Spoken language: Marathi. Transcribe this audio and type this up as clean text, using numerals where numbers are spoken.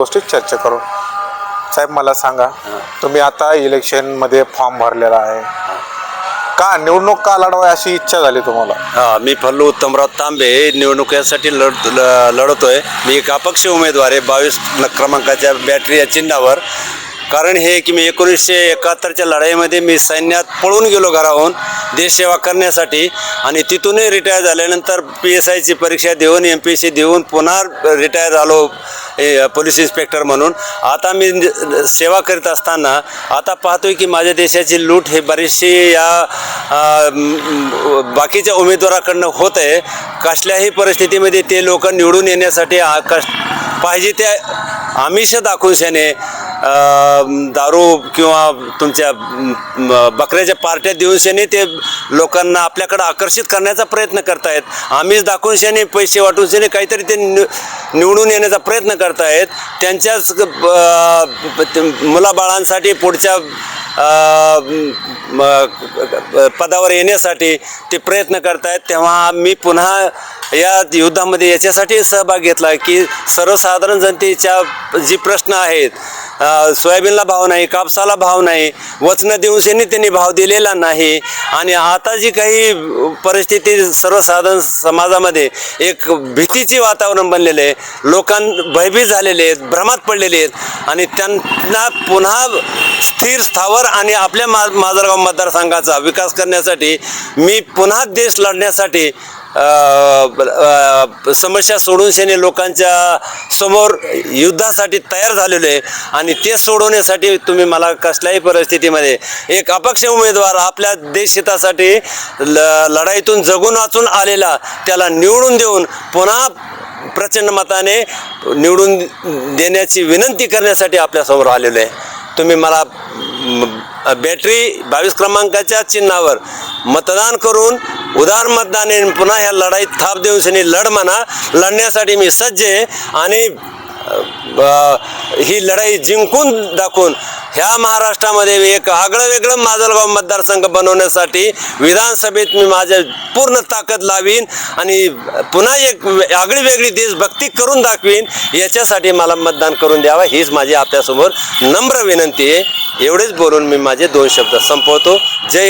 गोष्टीत चर्चा करू. साहेब मला सांगा, तुम्ही आता इलेक्शनमध्ये फॉर्म भरलेला आहे, का निवडणूक का लढवाय अशी इच्छा झाली तुम्हाला? मी फल्लू उत्तमराव तांबे निवडणुकीसाठी लढतोय. मी एक अपक्ष उमेदवार आहे 22 क्रमांकाच्या बॅटरी या चिन्हावर. कारण हे की मी 1971च्या लढाईमध्ये मी सैन्यात पळून गेलो घराहून देशसेवा करण्यासाठी आणि तिथूनही रिटायर झाल्यानंतर PSIची परीक्षा देऊन MPSC देऊन पुन्हा रिटायर झालो पोलीस इन्स्पेक्टर म्हणून. आता मी सेवा करीत असताना आता पाहतोय की माझ्या देशाची लूट हे बरीचशी या बाकीच्या उमेदवाराकडनं होत आहे. कसल्याही परिस्थितीमध्ये ते लोक निवडून येण्यासाठी पाहिजे ते आमिष दाखवून शाने दारू किंवा तुमच्या बकऱ्याच्या पार्ट्या देऊन शाने ते लोकांना आपल्याकडे आकर्षित करण्याचा प्रयत्न करतायत. आमिष दाखवून शाने पैसे वाटून शाने काहीतरी ते निवडून येण्याचा प्रयत्न करतायत. त्यांच्याच मुलाबाळांसाठी पुढच्या पदावर येण्यासाठी ते प्रयत्न करतायत. तेव्हा मी पुन्हा या युद्धामध्ये याच्यासाठी सहभाग घेतला की सर्वसाधारण जनतेच्या जी प्रश्न आहेत, सोयाबीनला भाव नाही, कापसाला भाव नाही, वचनं देऊन त्यांनी भाव दिलेला नाही आणि आता जी काही परिस्थिती सर्वसाधारण समाजामध्ये एक भीतीचे वातावरण बनलेले आहे, भयभीत झालेले आहेत, भ्रमात पडलेले आहेत आणि त्यांना पुन्हा स्थिर स्थावर आणि आपल्या माजलगाव मतदारसंघाचा विकास करण्यासाठी मी पुन्हा देश लढण्यासाठी समस्या सोडून शेने लोकांच्या समोर युद्धासाठी तयार झालेलो आहे आणि ते सोडवण्यासाठी तुम्ही मला कसल्याही परिस्थितीमध्ये एक अपक्ष उमेदवार आपल्या देशहितासाठी लढाईतून जगून वाचून आलेला त्याला निवडून देऊन पुन्हा प्रचंड मताने निवडून देण्याची विनंती करण्यासाठी आपल्यासमोर आलेलो आहे. तुम्ही मला बॅटरी 22 क्रमांकाच्या चिन्हावर मतदान करून उदार मतदाने पुन्हा ह्या लढाईत थाप देऊन सनी लढ म्हणा. लढण्यासाठी मी सज्ज आहे आणि ही लढाई जिंकून दाखवून ह्या महाराष्ट्रामध्ये एक आगळं वेगळं माजलगाव मतदारसंघ बनवण्यासाठी विधानसभेत मी माझ्या पूर्ण ताकद लावीन आणि पुन्हा एक आगळी वेगळी देशभक्ती करून दाखवीन. याच्यासाठी मला मतदान करून द्यावा हीच माझी आपल्यासमोर नम्र विनंती आहे. एवढेच बोलून मी माझे 2 शब्द संपवतो. जय